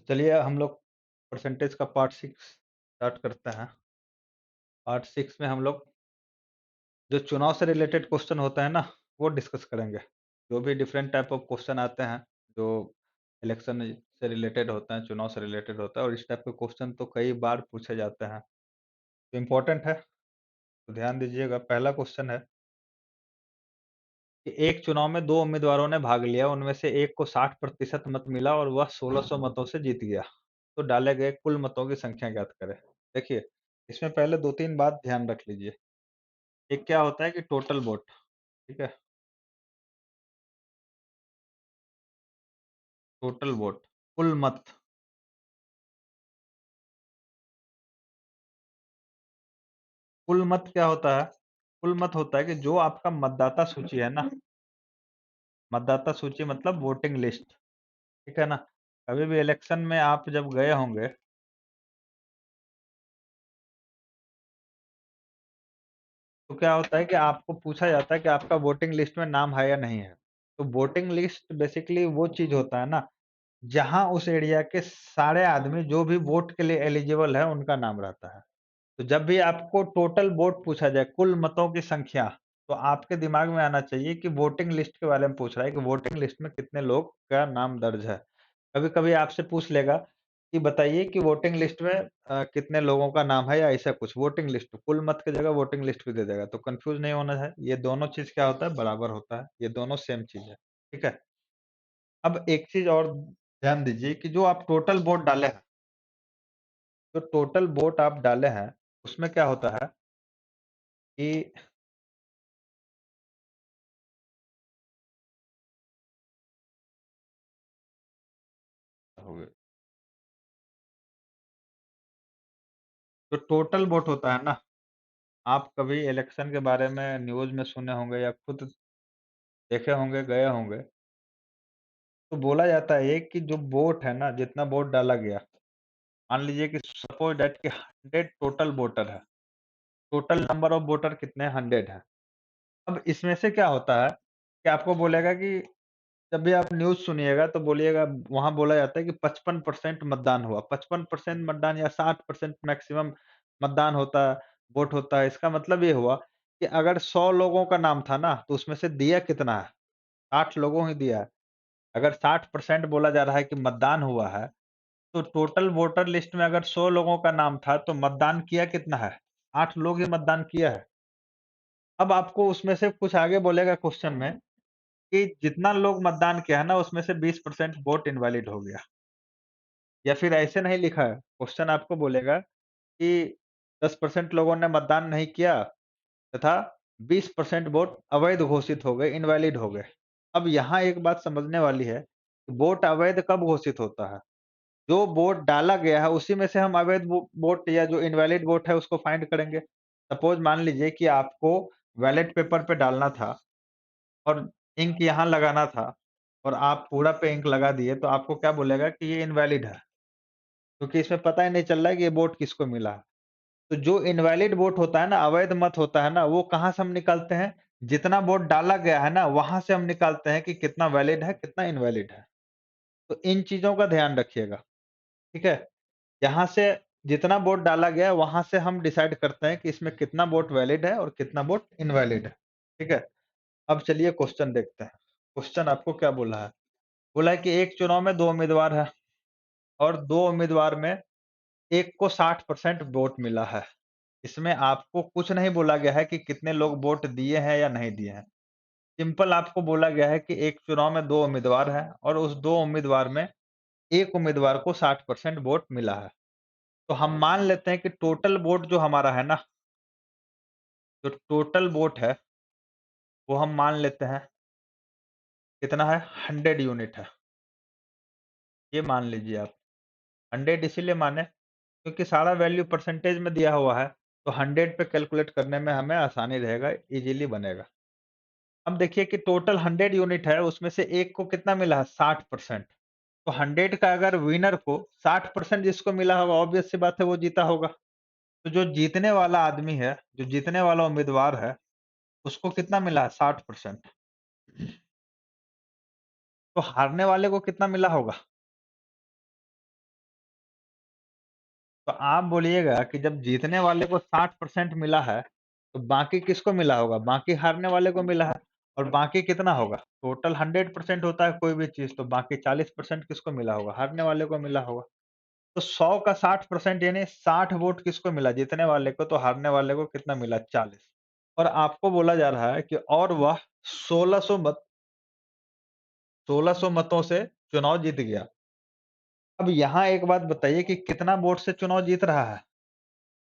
चलिए हम लोग परसेंटेज का पार्ट 6 स्टार्ट करते हैं। पार्ट 6 में हम लोग जो चुनाव से रिलेटेड क्वेश्चन होता है ना, वो डिस्कस करेंगे। जो भी डिफरेंट टाइप ऑफ क्वेश्चन आते हैं, जो इलेक्शन से रिलेटेड होते हैं, चुनाव से रिलेटेड होता है और इस टाइप के क्वेश्चन तो कई बार पूछे जाते हैं। तो इम्पोर्टेंट है, तो ध्यान दीजिएगा। पहला क्वेश्चन है कि एक चुनाव में 2 उम्मीदवारों ने भाग लिया, उनमें से एक को 60% मत मिला और वह 1600 मतों से जीत गया। तो डाले गए कुल मतों की संख्या ज्ञात करें। देखिए, इसमें पहले 2-3 बात ध्यान रख लीजिए। एक क्या होता है कि टोटल वोट, ठीक है? टोटल वोट, कुल मत। कुल मत क्या होता है? कुल मत होता है कि जो आपका मतदाता सूची है ना, मतदाता सूची मतलब वोटिंग लिस्ट, ठीक है ना? कभी भी इलेक्शन में आप जब गए होंगे, तो क्या होता है कि आपको पूछा जाता है कि आपका वोटिंग लिस्ट में नाम है या नहीं है। तो वोटिंग लिस्ट बेसिकली वो चीज़ होता है ना, जहाँ उस एरिया के सारे आदमी जो भी वोट के लिए एलिजिबल है, उनका नाम रहता है। तो जब भी आपको टोटल वोट पूछा जाए, कुल मतों की संख्या, तो आपके दिमाग में आना चाहिए कि वोटिंग लिस्ट के बारे में पूछ रहा है कि वोटिंग लिस्ट में कितने लोग का नाम दर्ज है। कभी-कभी आपसे पूछ लेगा कि बताइए कि वोटिंग लिस्ट में कितने लोगों का नाम है या ऐसा कुछ। वोटिंग लिस्ट, कुल मत की जगह वोटिंग लिस्ट भी दे देगा, तो कन्फ्यूज़ नहीं होना है। ये दोनों चीज़ क्या होता है, बराबर होता है। ये दोनों सेम चीज़ है, ठीक है? अब एक चीज़ और ध्यान दीजिए कि जो आप टोटल वोट डाले हैं, जो टोटल वोट आप डाले हैं, उसमें क्या होता है कि हो गए, जो टोटल वोट होता है ना, आप कभी इलेक्शन के बारे में न्यूज़ में सुने होंगे या खुद देखे होंगे, गए होंगे, तो बोला जाता है कि जो वोट है ना, जितना वोट डाला गया, मान लीजिए कि सपोज़ दैट कि 100 टोटल वोटर है, टोटल नंबर ऑफ वोटर कितने हैं? 100 हैं। अब इसमें से क्या होता है कि आपको बोलेगा कि जब भी आप न्यूज़ सुनिएगा तो बोलिएगा, वहाँ बोला जाता है कि 55% मतदान हुआ। 55% मतदान या 60% मैक्सिमम मतदान होता है, वोट होता है। इसका मतलब ये हुआ कि अगर 100 लोगों का नाम था ना, तो उसमें से दिया कितना है? 60 लोगों ही दिया है। अगर 60% बोला जा रहा है कि मतदान हुआ है, तो टोटल वोटर लिस्ट में अगर 100 लोगों का नाम था, तो मतदान किया कितना है? 8 लोग ही मतदान किया है। अब आपको उसमें से कुछ आगे बोलेगा क्वेश्चन में कि जितना लोग मतदान किया है ना, उसमें से 20% वोट इनवैलिड हो गया। या फिर ऐसे नहीं लिखा है, क्वेश्चन आपको बोलेगा कि 10% लोगों ने मतदान नहीं किया तथा 20% वोट अवैध घोषित हो गए, इनवैलिड हो गए। अब यहाँ एक बात समझने वाली है, कि वोट अवैध कब घोषित होता है? जो वोट डाला गया है, उसी में से हम अवैध वोट या जो इनवैलिड वोट है, उसको फाइंड करेंगे। सपोज़ मान लीजिए कि आपको बैलेट पेपर पे डालना था और इंक यहाँ लगाना था और आप पूरा पे इंक लगा दिए, तो आपको क्या बोलेगा कि ये इनवैलिड है, क्योंकि इसमें पता ही नहीं चल रहा है कि ये वोट किसको मिला है। तो जो इनवैलिड वोट होता है ना, अवैध मत होता है ना, वो कहाँ से हम निकालते हैं? जितना वोट डाला गया है ना, वहाँ से हम निकालते हैं कि कितना वैलिड है, कितना इनवैलिड है। तो इन चीज़ों का ध्यान रखिएगा, ठीक है? यहाँ से जितना वोट डाला गया है, वहाँ से हम डिसाइड करते हैं कि इसमें कितना वोट वैलिड है और कितना वोट इनवैलिड है, ठीक है? अब चलिए क्वेश्चन देखते हैं। क्वेश्चन आपको क्या बोला है? बोला है कि एक चुनाव में 2 उम्मीदवार हैं और 2 उम्मीदवार में एक को 60% वोट मिला है। इसमें आपको कुछ नहीं बोला गया है कि कितने लोग वोट दिए हैं या नहीं दिए हैं। सिंपल आपको बोला गया है कि एक चुनाव में 2 उम्मीदवार हैं और उस 2 उम्मीदवार में एक उम्मीदवार को 60% वोट मिला है। तो हम मान लेते हैं कि टोटल वोट जो हमारा है ना, जो टोटल वोट है, वो हम मान लेते हैं कितना है? 100 यूनिट है। ये मान लीजिए आप। 100 इसीलिए माने क्योंकि सारा वैल्यू परसेंटेज में दिया हुआ है, तो 100 पे कैलकुलेट करने में हमें आसानी रहेगा, ईज़िली बनेगा। अब देखिए कि टोटल 100 यूनिट है, उसमें से एक को कितना मिला है? 60%। तो 100 का अगर विनर को 60% जिसको मिला होगा, ऑब्वियस सी बात है वो जीता होगा। तो जो जीतने वाला आदमी है, जो जीतने वाला उम्मीदवार है, उसको कितना मिला है? 60%। तो हारने वाले को कितना मिला होगा? तो आप बोलिएगा कि जब जीतने वाले को 60% मिला है, तो बाकी किसको मिला होगा? बाकी हारने वाले को मिला है और बाकी कितना होगा? टोटल 100% होता है कोई भी चीज़, तो बाकी 40% किसको मिला होगा? हारने वाले को मिला होगा। तो 100 का 60% यानी 60 वोट किसको मिला? जीतने वाले को, तो हारने वाले को कितना मिला? 40। और आपको बोला जा रहा है कि और वह 1600 मतों से चुनाव जीत गया। अब यहाँ एक बात बताइए कि कितना वोट से चुनाव जीत रहा है?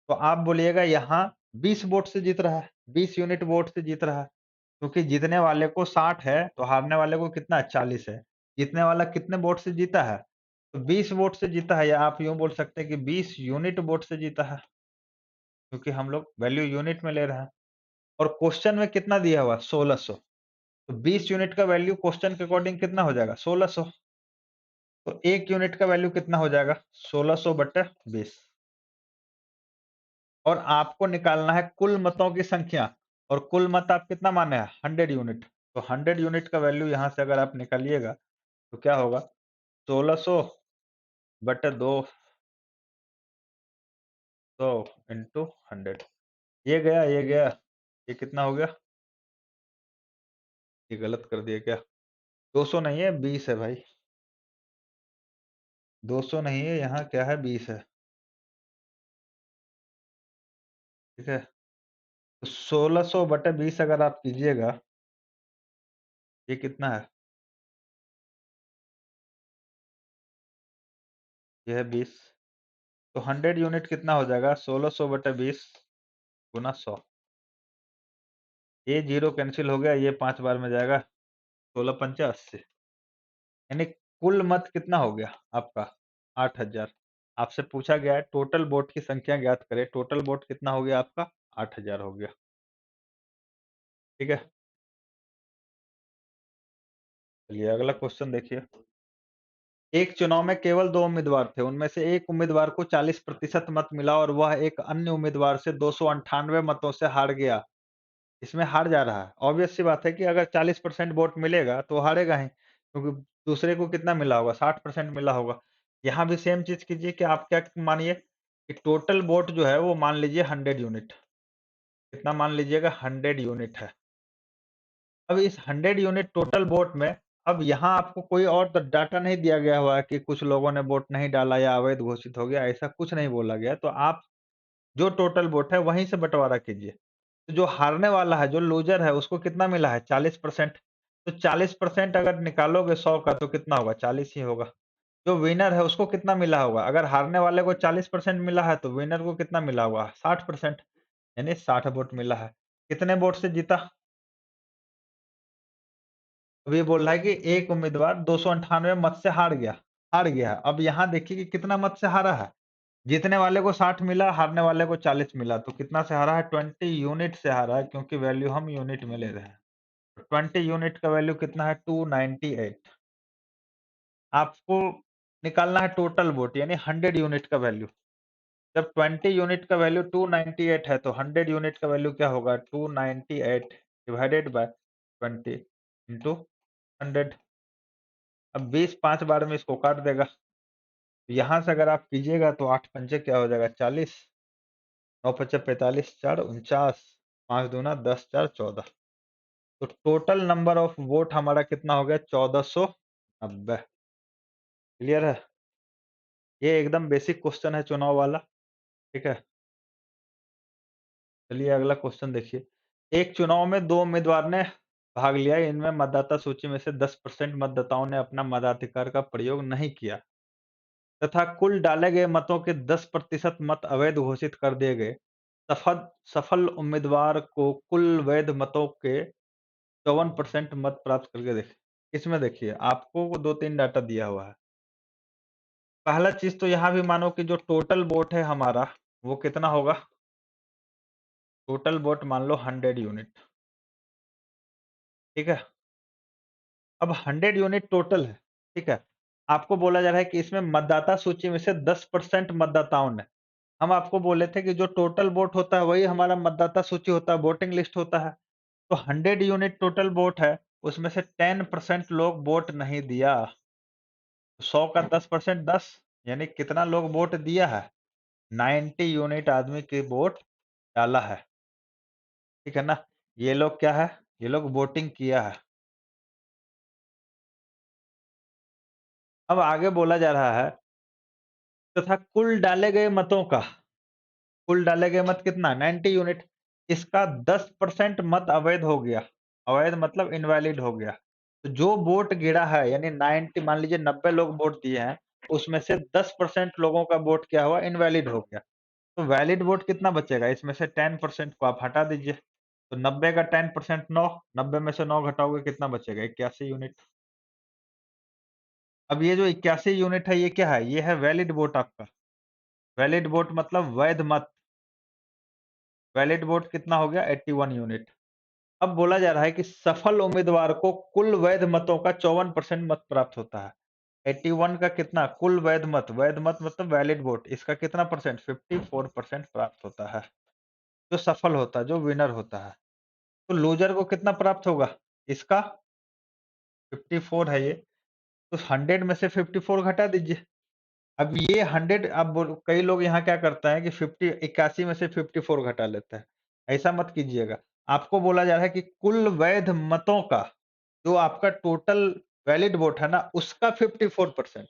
तो आप बोलिएगा यहाँ 20 वोट से जीत रहा है, 20 यूनिट वोट से जीत रहा है। क्योंकि जीतने वाले को 60 है, तो हारने वाले को कितना 40 है। जीतने वाला कितने वोट से जीता है? तो 20 वोट से जीता है, या आप यूँ बोल सकते हैं कि 20 यूनिट वोट से जीता है, क्योंकि हम लोग वैल्यू यूनिट में ले रहे हैं। और क्वेश्चन में कितना दिया हुआ है? 1600। तो 20 यूनिट का वैल्यू क्वेश्चन के अकॉर्डिंग कितना हो जाएगा? 1600। तो 1 यूनिट का वैल्यू कितना हो जाएगा? 1600/20। और आपको निकालना है कुल मतों की संख्या, और कुल मत आप कितना माने हैं? 100 यूनिट। तो 100 यूनिट का वैल्यू यहाँ से अगर आप निकालिएगा, तो क्या होगा? 1600/200 इंटू 100। ये गया, ये गया। ये कितना हो गया? ये गलत कर दिया क्या? 200 नहीं है, 20 है भाई। 200 नहीं है, यहाँ क्या है? 20 है। ठीक है? तो 1600/20 अगर आप कीजिएगा, ये कितना है? ये है 20। तो 100 यूनिट कितना हो जाएगा? 1600/20 गुना 100। ये 0 कैंसल हो गया, ये 5 बार में जाएगा। 16 पंचे 80। यानी कुल मत कितना हो गया आपका? 8000। आपसे पूछा गया है टोटल वोट की संख्या ज्ञात करें। टोटल वोट कितना हो गया आपका? 8000 हो गया। ठीक है? चलिए अगला क्वेश्चन देखिए। एक चुनाव में केवल 2 उम्मीदवार थे। उनमें से एक उम्मीदवार को 40% मत मिला और वह एक अन्य उम्मीदवार से 298 मतों से हार गया। इसमें हार जा रहा है। ऑब्वियस सी बात है कि अगर 40% वोट मिलेगा तो हारेगा ही, क्योंकि दूसरे को कितना मिला होगा? 60% मिला होगा। यहाँ भी सेम चीज़ कीजिए कि आप क्या मानिए कि टोटल वोट जो है वो मान लीजिए 100 यूनिट। कितना मान लीजिएगा? 100 यूनिट है। अब इस 100 यूनिट टोटल वोट में, अब यहाँ आपको कोई और डाटा नहीं दिया गया हुआ है कि कुछ लोगों ने वोट नहीं डाला या अवैध घोषित हो गया, ऐसा कुछ नहीं बोला गया। तो आप जो टोटल वोट है वहीं से बँटवारा कीजिए। तो जो हारने वाला है, जो लूज़र है, उसको कितना मिला है? 40%। तो 40% अगर निकालोगे 100 का तो कितना होगा? 40 ही होगा। जो विनर है उसको कितना मिला होगा? अगर हारने वाले को 40% मिला है तो विनर को कितना मिला होगा? 60%, यानी 60 वोट मिला है। कितने वोट से जीता? अब ये बोल रहा है कि एक उम्मीदवार 298 मत से हार गया। अब यहाँ देखिए कि कितना मत से हारा है। जीतने वाले को 60 मिला, हारने वाले को 40 मिला, तो कितना से हारा है? 20 यूनिट से हारा है, क्योंकि वैल्यू हम यूनिट में ले रहे हैं। 20 यूनिट का वैल्यू कितना है? 298। आपको निकालना है टोटल वोट, यानी 100 यूनिट का वैल्यू। जब 20 यूनिट का वैल्यू 298 है, तो 100 यूनिट का वैल्यू क्या होगा? 298 डिवाइडेड बाय 20 इंटू 100। अब 20 5 बार में इसको काट देगा। यहाँ से अगर आप कीजिएगा तो 8 पंचे क्या हो जाएगा? 40, 9 पचे 45, 4 49, 5 दूना 10, 4 14। तो टोटल नंबर ऑफ वोट हमारा कितना हो गया? 1490। क्लियर है? ये एकदम बेसिक क्वेश्चन है चुनाव वाला। ठीक है? चलिए अगला क्वेश्चन देखिए। एक चुनाव में 2 उम्मीदवार ने भाग लिया। इनमें मतदाता सूची में से 10% मतदाताओं ने अपना मताधिकार का प्रयोग नहीं किया तथा कुल डाले गए मतों के 10% मत अवैध घोषित कर दिए गए। सफल सफल उम्मीदवार को कुल वैध मतों के 54% मत प्राप्त करके देखिए। इसमें देखिए आपको 2-3 डाटा दिया हुआ है। पहला चीज़ तो यहाँ भी मानो कि जो टोटल वोट है हमारा, वो कितना होगा? टोटल वोट मान लो 100 यूनिट। ठीक है? अब 100 यूनिट टोटल है। ठीक है? आपको बोला जा रहा है कि इसमें मतदाता सूची में से 10% मतदाताओं ने, हम आपको बोले थे कि जो टोटल वोट होता है वही हमारा मतदाता सूची होता है, वोटिंग लिस्ट होता है। तो 100 यूनिट टोटल वोट है, उसमें से 10% लोग वोट नहीं दिया। 100 का 10% 10, यानी कितना लोग वोट दिया है? 90 यूनिट आदमी की वोट डाला है, ठीक है ना? ये लोग क्या है? ये लोग वोटिंग किया है। अब आगे बोला जा रहा है तथा कुल डाले गए मतों का, कुल डाले गए मत कितना? 90 यूनिट। इसका 10% मत अवैध हो गया। अवैध मतलब इनवैलिड हो गया। तो जो वोट गिरा है यानी 90, मान लीजिए 90 लोग वोट दिए हैं, उसमें से 10% लोगों का वोट क्या हुआ? इनवैलिड हो गया। तो वैलिड वोट कितना बचेगा? इसमें से 10% को आप हटा दीजिए। तो 90 का 10% 9, 90 में से 9 घटाओगे कितना बचेगा? 81 यूनिट। अब ये जो 81 यूनिट है ये क्या है? ये है वैलिड वोट आपका। वैलिड वोट मतलब वैध मत। वैलिड वोट कितना हो गया? 81 यूनिट। अब बोला जा रहा है कि सफल उम्मीदवार को कुल वैध मतों का 54% मत प्राप्त होता है। 81 का कितना? कुल वैध मत मतलब वैलिड वोट, इसका कितना परसेंट? 54% प्राप्त होता है। जो सफल होता है, जो विनर होता है। तो लूजर को कितना प्राप्त होगा? इसका 54 है ये, तो 100 में से 54 घटा दीजिए। अब ये 100, अब कई लोग यहाँ क्या करता है कि 81 में से 54 घटा लेता है। ऐसा मत कीजिएगा। आपको बोला जा रहा है कि कुल वैध मतों का, जो आपका टोटल वैलिड वोट है ना, उसका 54%।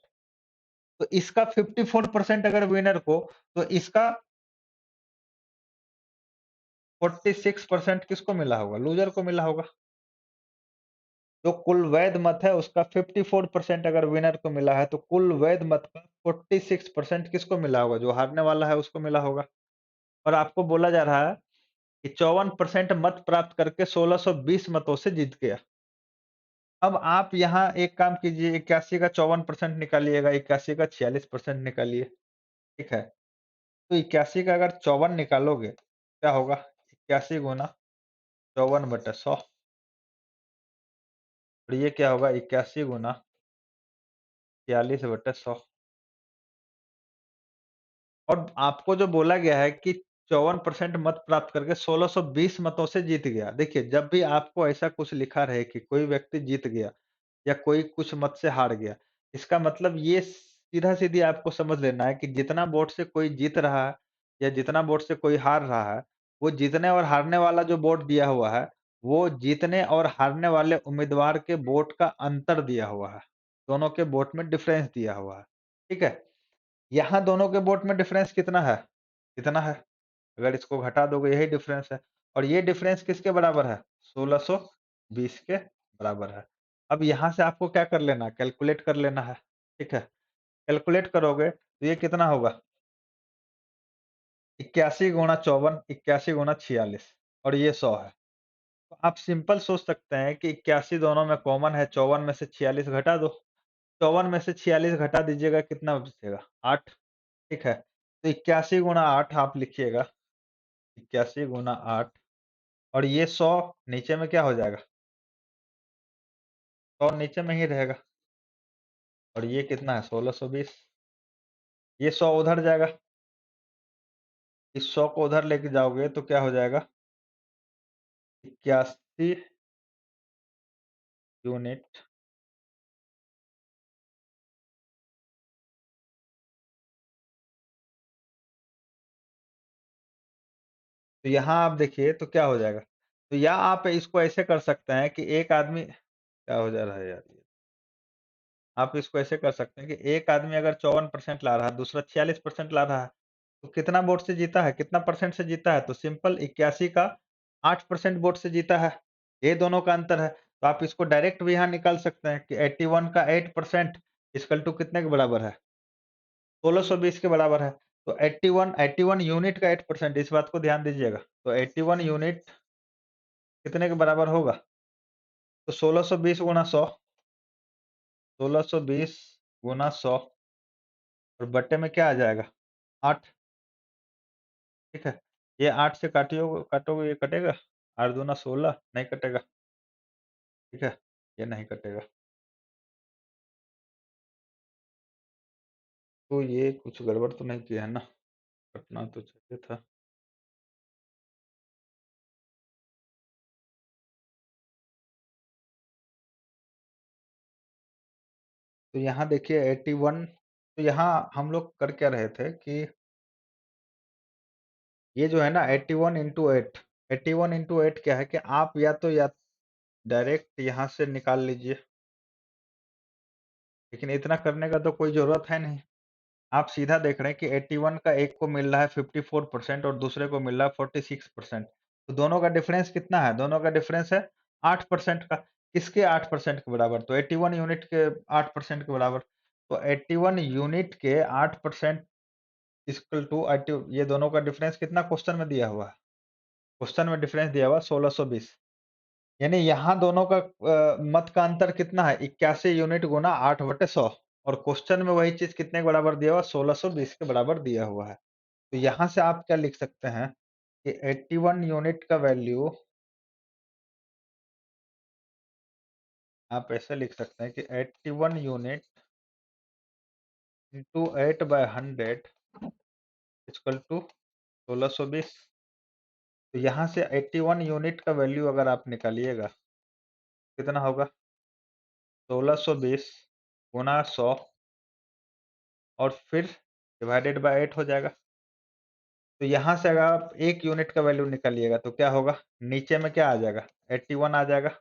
तो इसका 54% अगर विनर को, तो इसका 46% किसको मिला होगा? लूजर को मिला होगा। जो कुल वैध मत है उसका 54% अगर विनर को मिला है, तो कुल वैध मत का 46% किसको मिला होगा? जो हारने वाला है उसको मिला होगा। और आपको बोला जा रहा है कि 54% मत प्राप्त करके 1620 मतों से जीत गया। अब आप यहाँ एक काम कीजिए, 81 का 54% निकालिएगा, 81 का 46% निकालिए, ठीक है? तो 81 का अगर 54 निकालोगे, क्या होगा? 81 गुना 54/100। और ये क्या होगा? 81 गुना 46/100। और आपको जो बोला गया है कि 54% मत प्राप्त करके 1620 मतों से जीत गया। देखिए, जब भी आपको ऐसा कुछ लिखा रहे कि कोई व्यक्ति जीत गया या कोई कुछ मत से हार गया, इसका मतलब ये सीधा-सीधी आपको समझ लेना है कि जितना वोट से कोई जीत रहा है या जितना वोट से कोई हार रहा है, वो जीतने और हारने वाला जो वोट दिया हुआ है, वो जीतने और हारने वाले उम्मीदवार के वोट का अंतर दिया हुआ है। दोनों के वोट में डिफरेंस दिया हुआ है। ठीक है? यहाँ दोनों के वोट में डिफरेंस कितना है? कितना है? अगर इसको घटा दोगे यही डिफरेंस है। और ये डिफरेंस किसके बराबर है? 1620 के बराबर है। अब यहाँ से आपको क्या कर लेना है? कैलकुलेट कर लेना है। ठीक है? कैलकुलेट करोगे तो ये कितना होगा? 81 गुणा 54, 81 गुणा 46 और ये 100 है। तो आप सिंपल सोच सकते हैं कि 81 दोनों में कॉमन है, 54 में से 46 घटा दो। 54 में से 46 घटा दीजिएगा, कितना बचेगा? 8। ठीक है? तो 81 गुणा 8 आप लिखिएगा, 81 गुना 8 और ये 100 नीचे में क्या हो जाएगा? 100 नीचे में ही रहेगा और ये कितना है? 1620। ये 100 उधर जाएगा। इस 100 को उधर लेके जाओगे तो क्या हो जाएगा? 81 यूनिट। तो यहाँ आप देखिए तो क्या हो जाएगा? तो या आप इसको ऐसे कर सकते हैं कि एक आदमी, क्या हो जा रहा है यार ये? आप इसको ऐसे कर सकते हैं कि एक आदमी अगर 54% ला रहा है, दूसरा 46% ला रहा है, तो कितना वोट से जीता है? कितना परसेंट से जीता है? तो सिंपल 81 का 8% वोट से जीता है। ये दोनों का अंतर है। तो आप इसको डायरेक्ट भी यहाँ निकाल सकते हैं कि 81 का 8% इक्वल टू कितने के बराबर है? 1620 के बराबर है। तो 81 यूनिट का 8%, इस बात को ध्यान दीजिएगा। तो 81 यूनिट कितने के बराबर होगा? तो 1620 गुणा 100, 1620 गुणा 100 और बट्टे में क्या आ जाएगा? 8। ठीक है? ये 8 से काटोगे ये कटेगा? 8 दूना 16 नहीं कटेगा। ठीक है? ये नहीं कटेगा। तो ये कुछ गड़बड़ तो नहीं किया है ना? कटना तो चाहिए था। तो यहाँ देखिए 81, तो यहाँ हम लोग कर क्या रहे थे कि ये जो है ना 81 into 8, 81 into 8 क्या है कि आप या डायरेक्ट यहाँ से निकाल लीजिए, लेकिन इतना करने का तो कोई ज़रूरत है नहीं। आप सीधा देख रहे हैं कि 81 का एक को मिल रहा है 54% और दूसरे को मिल रहा है 46%। तो दोनों का डिफरेंस कितना है? दोनों का डिफरेंस है 8% का। किसके 8% के बराबर? तो 81 यूनिट के 8% के बराबर। तो 81 यूनिट के 8% इक्वल टू 80, ये दोनों का डिफरेंस कितना क्वेश्चन में दिया हुआ है? क्वेश्चन में डिफरेंस दिया हुआ है 1620। यानी यहाँ दोनों का मत का अंतर कितना है? 81 यूनिट गुना 8/100 और क्वेश्चन में वही चीज़ कितने के बराबर दिया हुआ है? 1620 के बराबर दिया हुआ है। तो यहाँ से आप क्या लिख सकते हैं कि 81 यूनिट का वैल्यू आप ऐसे लिख सकते हैं कि 81 यूनिट इंटू 8/100 इक्वल टू 1620। तो यहाँ से 81 यूनिट का वैल्यू अगर आप निकालिएगा कितना होगा? 1620 गुना 100 और फिर डिवाइडेड बाय 8 हो जाएगा। तो यहाँ से अगर आप 1 यूनिट का वैल्यू निकालिएगा तो क्या होगा? नीचे में क्या आ जाएगा? 81 आ जाएगा।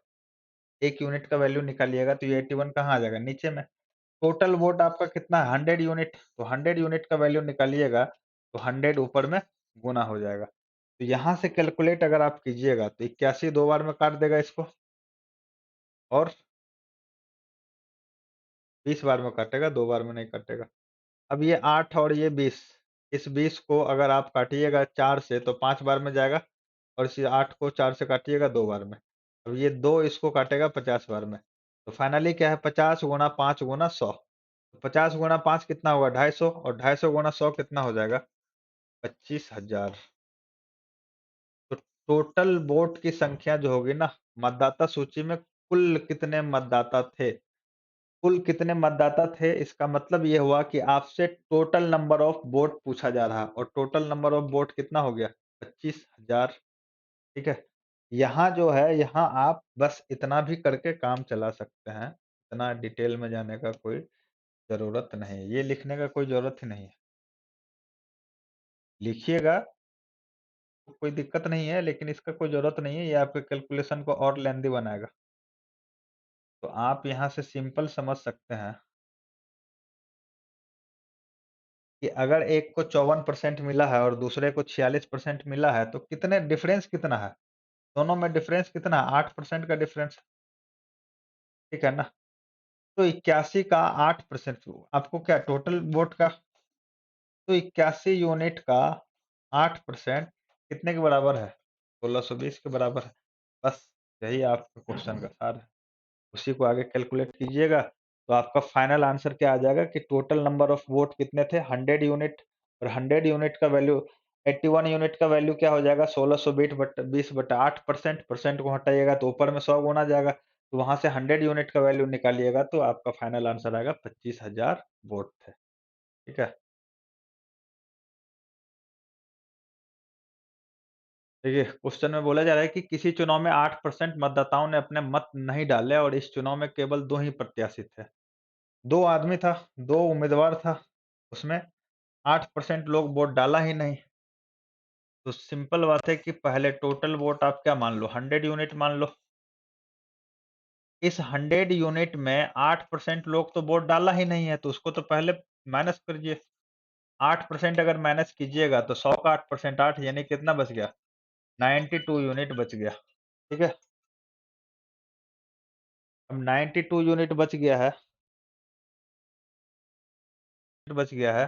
1 यूनिट का वैल्यू निकालिएगा तो ये 81 कहाँ आ जाएगा? नीचे में। टोटल वोट आपका कितना है? 100 यूनिट। तो 100 यूनिट का वैल्यू निकालिएगा तो 100 ऊपर में गुना हो जाएगा। तो यहाँ से कैलकुलेट अगर आप कीजिएगा तो 81 2 बार में काट देगा इसको और 20 बार में काटेगा, 2 बार में नहीं काटेगा। अब ये 8 और ये 20, इस 20 को अगर आप काटिएगा 4 से तो 5 बार में जाएगा और इस 8 को 4 से काटिएगा 2 बार में। अब ये 2 इसको काटेगा 50 बार में। तो फाइनली क्या है? 50 गुणा 5 गुणा 100। 50 गुणा 5 कितना होगा? 250 और 250 गुणा 100 कितना हो जाएगा? 25,000। तो टोटल वोट की संख्या जो होगी ना, मतदाता सूची में कुल कितने मतदाता थे? कुल कितने मतदाता थे इसका मतलब ये हुआ कि आपसे टोटल नंबर ऑफ वोट पूछा जा रहा है और टोटल नंबर ऑफ वोट कितना हो गया? 25,000। ठीक है। यहाँ जो है, यहाँ आप बस इतना भी करके काम चला सकते हैं। इतना डिटेल में जाने का कोई ज़रूरत नहीं है। ये लिखने का कोई ज़रूरत ही नहीं है। लिखिएगा तो कोई दिक्कत नहीं है, लेकिन इसका कोई ज़रूरत नहीं है। ये आपके कैलकुलेशन को और लेंदी बनाएगा। तो आप यहाँ से सिंपल समझ सकते हैं कि अगर एक को 54% मिला है और दूसरे को 46% मिला है तो कितने डिफरेंस कितना है? दोनों में डिफरेंस कितना है? 8% का डिफरेंस। ठीक है ना? तो 81 का 8%, आपको क्या टोटल वोट का, तो 81 यूनिट का 8% कितने के बराबर है? 1620 के बराबर है। बस यही आपका क्वेश्चन का सार है। उसी को आगे कैलकुलेट कीजिएगा तो आपका फाइनल आंसर क्या आ जाएगा कि टोटल नंबर ऑफ वोट कितने थे? 100 यूनिट। और 100 यूनिट का वैल्यू, 81 यूनिट का वैल्यू क्या हो जाएगा? 1620/8%। परसेंट को हटाइएगा तो ऊपर में 100 गुना जाएगा। तो वहां से 100 यूनिट का वैल्यू निकालिएगा तो आपका फाइनल आंसर आएगा 25,000 वोट थे। ठीक है। देखिए, क्वेश्चन में बोला जा रहा है कि किसी चुनाव में 8% मतदाताओं ने अपने मत नहीं डाले और इस चुनाव में केवल 2 ही प्रत्याशी थे। 2 आदमी था, 2 उम्मीदवार था, उसमें 8% लोग वोट डाला ही नहीं। तो सिंपल बात है कि पहले टोटल वोट आप क्या मान लो? 100 यूनिट मान लो। इस 100 यूनिट में 8% लोग तो वोट डाला ही नहीं है, तो उसको तो पहले माइनस करिए। 8% अगर माइनस कीजिएगा तो 100 का 8% 8 यानी कितना बच गया? 92 यूनिट बच गया। ठीक है? अब 92 यूनिट बच गया है,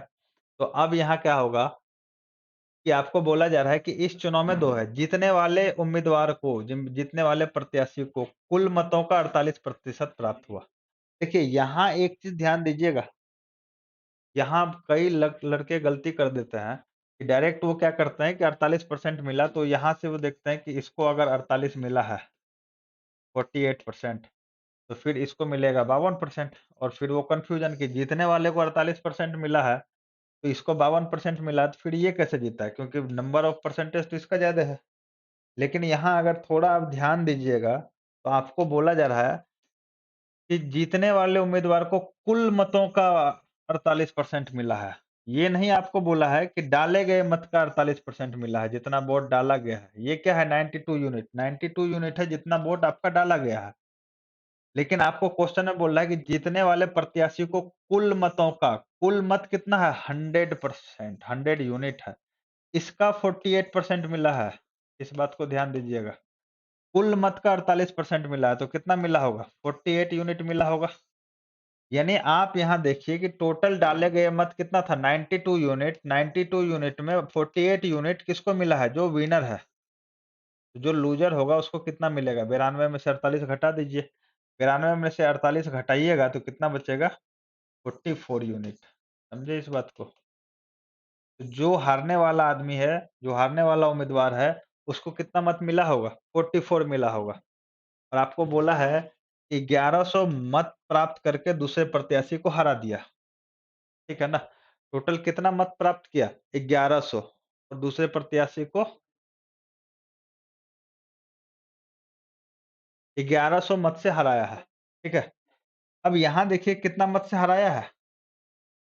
तो अब यहाँ क्या होगा कि आपको बोला जा रहा है कि इस चुनाव में 2 है, जीतने वाले उम्मीदवार को, जीतने वाले प्रत्याशी को कुल मतों का 48% प्राप्त हुआ। देखिए, यहाँ एक चीज़ ध्यान दीजिएगा, यहाँ कई लड़के गलती कर देते हैं कि डायरेक्ट वो क्या करते हैं कि 48% मिला तो यहाँ से वो देखते हैं कि इसको अगर 48 मिला है, 48%, तो फिर इसको मिलेगा 52% और फिर वो कन्फ्यूजन कि जीतने वाले को 48% मिला है तो इसको 52% मिला तो फिर ये कैसे जीता है? क्योंकि नंबर ऑफ परसेंटेज तो इसका ज़्यादा है। लेकिन यहाँ अगर थोड़ा आप ध्यान दीजिएगा, तो आपको बोला जा रहा है कि जीतने वाले उम्मीदवार को कुल मतों का 48% मिला है। ये नहीं आपको बोला है कि डाले गए मत का 48% मिला है, जितना वोट डाला गया है। ये क्या है 92 यूनिट, 92 यूनिट है जितना वोट आपका डाला गया है। लेकिन आपको क्वेश्चन में बोल रहा है कि जीतने वाले प्रत्याशी को कुल मतों का कुल मत कितना है 100%, 100 यूनिट है। इसका 48% मिला है। इस बात को ध्यान दीजिएगा। कुल मत का 48% मिला है, तो कितना मिला होगा? 48 यूनिट मिला होगा। यानी आप यहाँ देखिए कि टोटल डाले गए मत कितना था? 92 यूनिट, 92 यूनिट में 48 यूनिट किसको मिला है? जो विनर है। तो जो लूज़र होगा उसको कितना मिलेगा? 92 में से 48 घटा दीजिए। 92 में से 48 घटाइएगा तो कितना बचेगा? 44 यूनिट। समझे इस बात को? तो जो हारने वाला आदमी है, जो हारने वाला उम्मीदवार है, उसको कितना मत मिला होगा? 44 मिला होगा। और आपको बोला है कि 1100 मत प्राप्त करके दूसरे प्रत्याशी को हरा दिया। ठीक है ना? टोटल कितना मत प्राप्त किया? 1100 और दूसरे प्रत्याशी को 1100 मत से हराया है। ठीक है? अब यहाँ देखिए कितना मत से हराया है?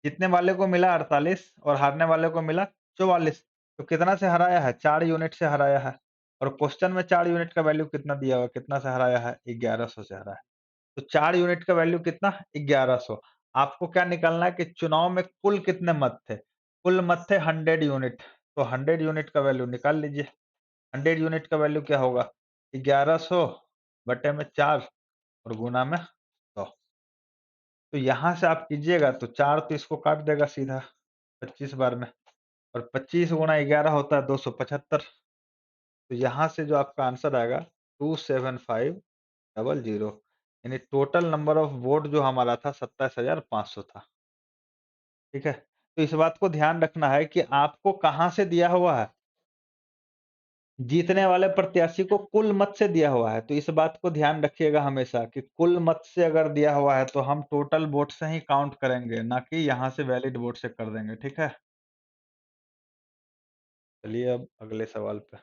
जीतने वाले को मिला 48 और हारने वाले को मिला 44। तो कितना से हराया है? 4 यूनिट से हराया है। और क्वेश्चन में 4 यूनिट का वैल्यू कितना दिया हुआ है? कितना से हराया है? 1100 से हराया है। तो 4 यूनिट का वैल्यू कितना? 1100। आपको क्या निकालना है कि चुनाव में कुल कितने मत थे? कुल मत थे 100 यूनिट। तो 100 यूनिट का वैल्यू निकाल लीजिए। 100 यूनिट का वैल्यू क्या होगा? 1100 बटे में 4 और गुना में 100। तो यहाँ से आप कीजिएगा तो 4 तो इसको काट देगा सीधा 25 बार में, और 25 गुणा 11 होता है 275। तो यहाँ से जो आपका आंसर आएगा 27500, यानी टोटल नंबर ऑफ वोट जो हमारा था 27,500 था। ठीक है? तो इस बात को ध्यान रखना है कि आपको कहाँ से दिया हुआ है? जीतने वाले प्रत्याशी को कुल मत से दिया हुआ है। तो इस बात को ध्यान रखिएगा हमेशा कि कुल मत से अगर दिया हुआ है तो हम टोटल वोट से ही काउंट करेंगे, ना कि यहाँ से वैलिड वोट से कर देंगे। ठीक है? चलिए अब अगले सवाल पे।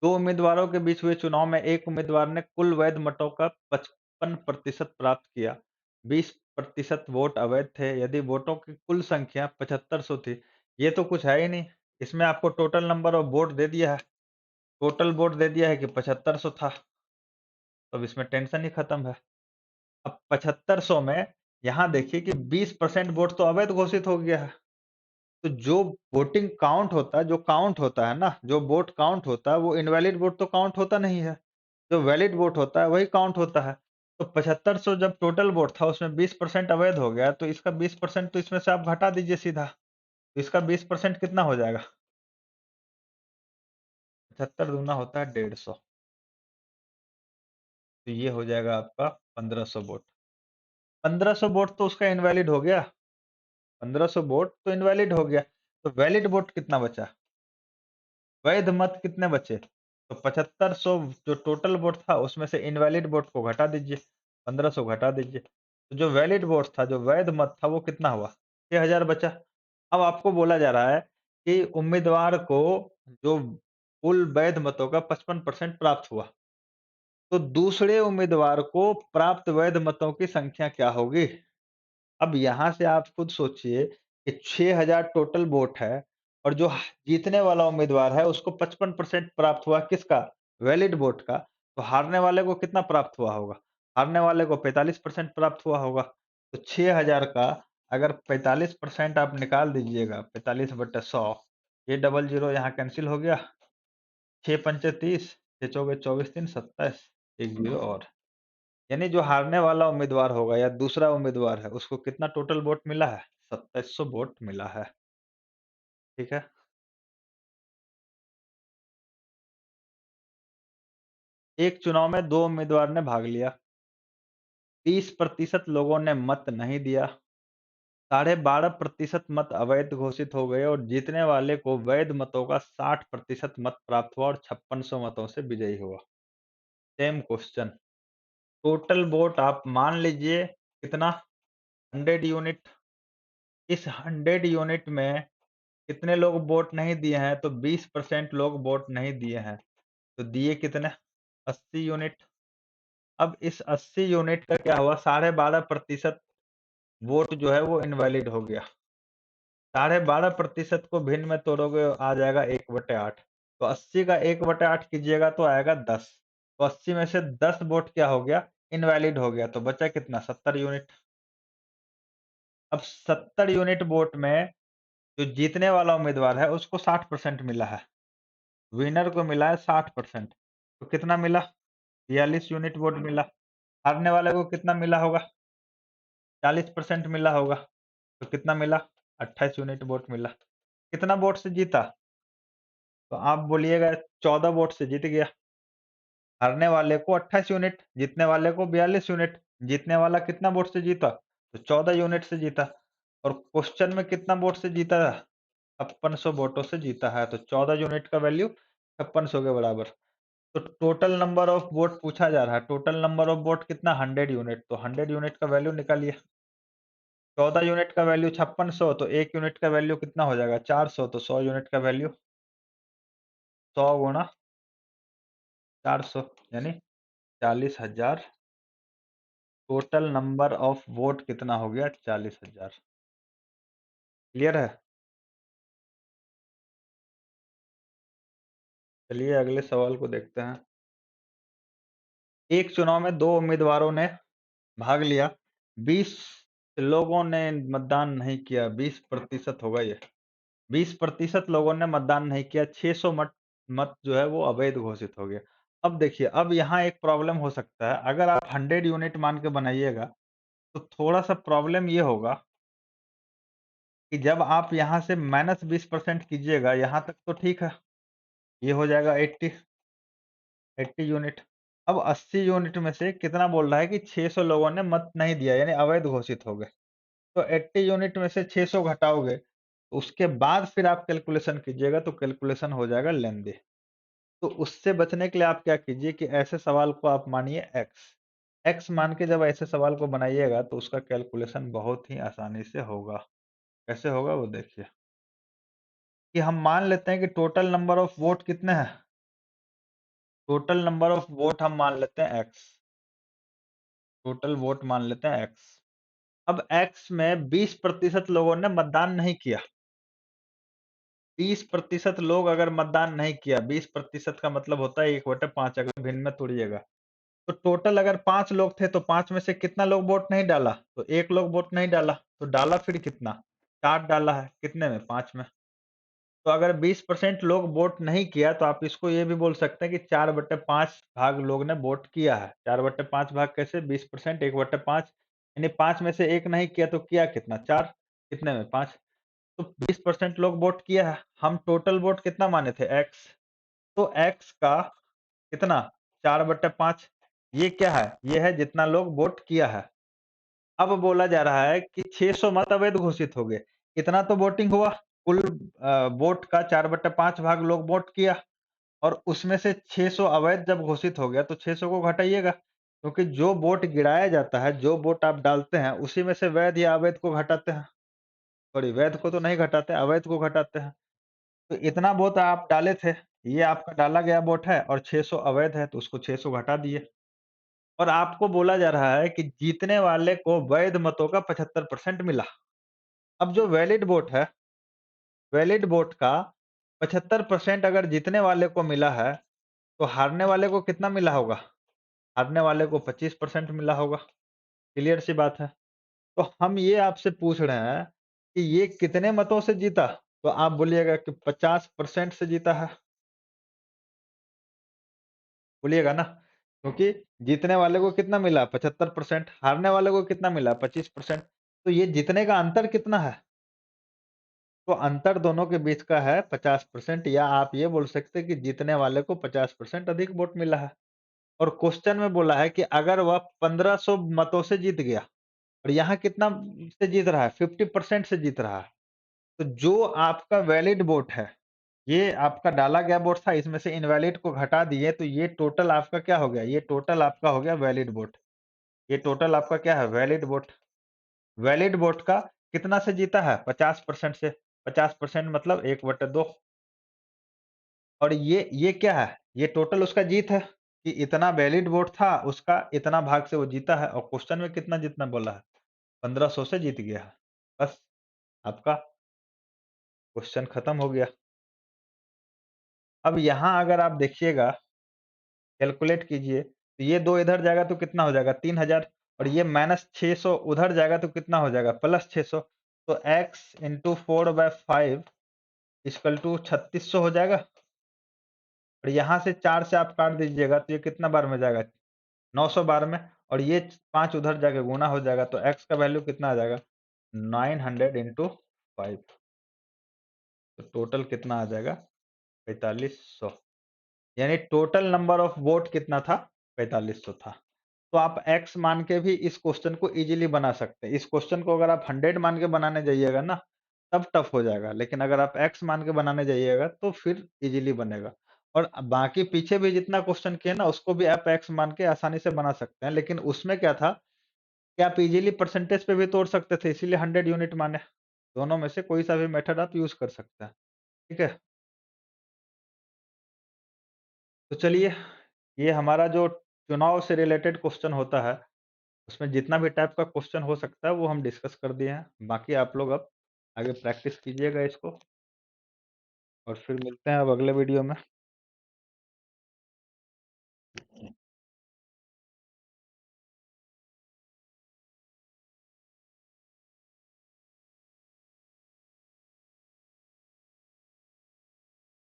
2 उम्मीदवारों के बीच हुए चुनाव में एक उम्मीदवार ने कुल वैध मतों का 55% प्राप्त किया। 20% वोट अवैध थे। यदि वोटों की कुल संख्या 7500 थी। ये तो कुछ है ही नहीं। इसमें आपको टोटल नंबर ऑफ वोट दे दिया है। टोटल वोट दे दिया है कि 7500 था। तो अब इसमें टेंशन ही खत्म है। अब 7500 में यहाँ देखिए कि 20% वोट तो अवैध घोषित हो गया है। तो जो वोटिंग काउंट होता है, जो काउंट होता है ना, जो वोट काउंट होता है, वो इनवैलिड वोट तो काउंट होता नहीं है। जो वैलिड वोट होता है, वही काउंट होता है। तो 7500 जब टोटल वोट था, उसमें 20% अवैध हो गया, तो इसका 20% तो इसमें से आप घटा दीजिए सीधा। तो इसका 20% कितना हो जाएगा? 75 दूना होता है 150। तो ये हो जाएगा आपका 1500 वोट। 1500 वोट तो उसका इनवैलिड हो गया। 1500 वोट तो इनवैलिड हो गया। तो वैलिड वोट कितना बचा? वैध मत कितने बचे? तो 7500 जो टोटल वोट था उसमें से इनवैलिड वोट को घटा दीजिए, 1500 घटा दीजिए। तो जो वैलिड वोट था, जो वैध मत था, वो कितना हुआ? 6000 बचा। अब आपको बोला जा रहा है कि उम्मीदवार को जो कुल वैध मतों का 55% प्राप्त हुआ। तो दूसरे उम्मीदवार को प्राप्त वैध मतों की संख्या क्या होगी? अब यहाँ से आप खुद सोचिए कि 6000 टोटल वोट है और जो जीतने वाला उम्मीदवार है उसको 55% प्राप्त हुआ किसका? वैलिड वोट का। तो हारने वाले को कितना प्राप्त हुआ होगा? हारने वाले को 45% प्राप्त हुआ होगा। तो 6000 का अगर 45% आप निकाल दीजिएगा, 45/100, ये डबल ज़ीरो यहाँ कैंसल हो गया। 6 पंचे 30, 6 चौके 24, 3 27, 1 ज़ीरो और। यानी जो हारने वाला उम्मीदवार होगा या दूसरा उम्मीदवार है, उसको कितना टोटल वोट मिला है? 2700 वोट मिला है। ठीक है? एक चुनाव में 2 उम्मीदवार ने भाग लिया। 30% लोगों ने मत नहीं दिया। 12.5% मत अवैध घोषित हो गए और जीतने वाले को वैध मतों का 60% मत प्राप्त हुआ और 5600 मतों से विजयी हुआ। Same question. टोटल वोट आप मान लीजिए कितना? 100 यूनिट। इस 100 यूनिट में कितने लोग वोट नहीं दिए हैं? तो 20% लोग वोट नहीं दिए हैं। तो दिए कितने? 80 यूनिट। अब इस 80 यूनिट का क्या हुआ, 12.5% वोट जो है वो इनवैलिड हो गया। 12.5% को भिन्न में तोड़ोगे आ जाएगा 1/8। तो 80 का 1/8 कीजिएगा तो आएगा 10। तो 80 में से 10 वोट क्या हो गया, इनवैलिड हो गया। तो बचा कितना, 70 यूनिट। अब 70 यूनिट वोट में जो जीतने वाला उम्मीदवार है उसको 60% मिला है, विनर को मिला है 60%। तो कितना मिला, 42 यूनिट वोट मिला। हारने वाले को कितना मिला होगा, 40% मिला होगा। तो कितना मिला, 28 यूनिट वोट मिला। कितना वोट से जीता, तो आप बोलिएगा 14 वोट से जीत गया। हारने वाले को 28 यूनिट, जीतने वाले को 42 यूनिट। जीतने वाला कितना वोट से जीता, तो 14 यूनिट से जीता। और क्वेश्चन में कितना वोट से जीता है, 5600 वोटों से जीता है। तो 14 यूनिट का वैल्यू 5600 के बराबर। तो टोटल नंबर ऑफ वोट पूछा जा रहा है, टोटल नंबर ऑफ वोट कितना, 100 यूनिट। तो 100 यूनिट का वैल्यू निकालिए। 14 यूनिट का वैल्यू 5600, तो 1 यूनिट का वैल्यू कितना हो जाएगा, 400। तो 100 यूनिट का वैल्यू 100 गुणा 400 यानी 40,000। टोटल नंबर ऑफ वोट कितना हो गया, 40,000। क्लियर है। चलिए अगले सवाल को देखते हैं। एक चुनाव में दो उम्मीदवारों ने भाग लिया, 20 लोगों ने मतदान नहीं किया, 20% होगा ये। 20% लोगों ने मतदान नहीं किया, 600 मत मत जो है वो अवैध घोषित हो गया। अब देखिए, अब यहाँ एक प्रॉब्लम हो सकता है, अगर आप 100 यूनिट मान के बनाइएगा तो थोड़ा-सा प्रॉब्लम ये होगा कि जब आप यहाँ से -20% कीजिएगा, यहाँ तक तो ठीक है, ये हो जाएगा 80 यूनिट। अब 80 यूनिट में से कितना बोल रहा है कि 600 लोगों ने मत नहीं दिया, यानी अवैध घोषित हो गए। तो 80 यूनिट में से 600 घटाओगे, तो उसके बाद फिर आप कैलकुलेशन कीजिएगा, तो कैलकुलेशन हो जाएगा लेंदी। तो उससे बचने के लिए आप क्या कीजिए कि ऐसे सवाल को आप मानिए x। x मान के जब ऐसे सवाल को बनाइएगा तो उसका कैलकुलेशन बहुत ही आसानी से होगा। कैसे होगा वो देखिए, कि हम मान लेते हैं कि टोटल नंबर ऑफ वोट कितने हैं, टोटल नंबर ऑफ वोट हम मान लेते हैं x, टोटल वोट मान लेते हैं x। अब x में 20% लोगों ने मतदान नहीं किया। 20% लोग अगर मतदान नहीं किया, 20% का मतलब होता है 1/5, अगर भिन्न में तोड़िएगा। तो टोटल अगर 5 लोग थे तो 5 में से कितना लोग वोट नहीं डाला? तो 1 लोग वोट नहीं डाला, तो डाला फिर कितना? 4 डाला है, कितने में? 5 में। तो अगर 20% लोग वोट नहीं किया तो आप इसको ये भी बोल सकते हैं कि 4/5 भाग लोग ने वोट किया है। 4/5 भाग कैसे? 20% 1/5 यानी 5 में से 1 नहीं किया तो किया कितना? 4, कितने में? 5। तो 20% लोग वोट किया है। हम टोटल वोट कितना माने थे? x। तो x का कितना? 4/5। ये क्या है? ये है जितना लोग वोट किया है। अब बोला जा रहा है कि 600 मत अवैध घोषित हो गए। इतना तो वोटिंग हुआ। कुल वोट का 4/5 भाग लोग वोट किया और उसमें से 600 अवैध जब घोषित हो गया तो 600 को घटाइएगा। क्योंकि जो वोट गिराया जाता है, जो वोट आप डालते हैं, उसी में से वैध या अवैध को घटाते हैं। सॉरी, वैध को तो नहीं घटाते, अवैध को घटाते हैं। तो इतना वोट आप डाले थे, ये आपका डाला गया वोट है और 600 अवैध है, तो उसको 600 घटा दिए। और आपको बोला जा रहा है कि जीतने वाले को वैध मतों का 75% मिला। अब जो वैलिड वोट का 75% अगर जीतने वाले को मिला है, तो हारने वाले को कितना मिला होगा? हारने वाले को 25% मिला होगा। क्लियर सी बात है। तो हम ये आपसे पूछ रहे हैं कि ये कितने मतों से जीता? तो आप बोलिएगा कि 50% से जीता है। बोलिएगा ना, क्योंकि जीतने वाले को कितना मिला? 75%। हारने वाले को कितना मिला? 25%। तो ये जीतने का अंतर कितना है? तो अंतर दोनों के बीच का है 50%, या आप ये बोल सकते हैं कि जीतने वाले को 50% अधिक वोट मिला है। और क्वेश्चन में बोला है कि अगर वह 1500 मतों से जीत गया, और यहाँ कितना से जीत रहा है? 50% से जीत रहा है। तो जो आपका वैलिड वोट है, ये आपका डाला गया वोट था, इसमें से इनवैलिड को घटा दिए, तो ये टोटल आपका क्या हो गया? ये टोटल आपका हो गया वैलिड वोट। ये टोटल आपका क्या है? Valid vote. वैलिड वोट का कितना से जीता है? 50% से। 50% मतलब 1/2। और ये क्या है? ये टोटल उसका जीत है। कि इतना वैलिड वोट था, उसका इतना भाग से वो जीता है और क्वेश्चन में कितना जीतना बोला है, 1500 से जीत गया है। बस आपका क्वेश्चन खत्म हो गया। अब यहाँ अगर आप देखिएगा, कैलकुलेट कीजिए, तो ये 2 इधर जाएगा तो कितना हो जाएगा 3000 और ये -600 उधर जाएगा तो कितना हो जाएगा +600। तो x इंटू 4/5 इक्वल टू 3600 हो जाएगा। और यहाँ से 4 से आप काट दीजिएगा तो ये कितना बार में जाएगा 900 बार में, और ये 5 उधर जाके गुना हो जाएगा तो x का वैल्यू कितना आ जाएगा 900 इंटू 5। तो टोटल कितना आ जाएगा 4500। यानी टोटल नंबर ऑफ वोट कितना था 4500 था। तो आप x मान के भी इस क्वेश्चन को इजीली बना सकते हैं। इस क्वेश्चन को अगर आप 100 मान के बनाने जाइएगा ना, तब टफ हो जाएगा, लेकिन अगर आप x मान के बनाने जाइएगा तो फिर इजीली बनेगा। और बाकी पीछे भी जितना क्वेश्चन किए ना, उसको भी आप x मान के आसानी से बना सकते हैं, लेकिन उसमें क्या था कि आप इजीली परसेंटेज पे भी तोड़ सकते थे, इसीलिए 100 यूनिट माने। दोनों में से कोई सा भी मेथड आप यूज कर सकते हैं। ठीक है? तो चलिए, ये हमारा जो चुनाव से रिलेटेड क्वेश्चन होता है, उसमें जितना भी टाइप का क्वेश्चन हो सकता है वो हम डिस्कस कर दिए हैं। बाकी आप लोग अब आगे प्रैक्टिस कीजिएगा इसको, और फिर मिलते हैं अब अगले वीडियो में।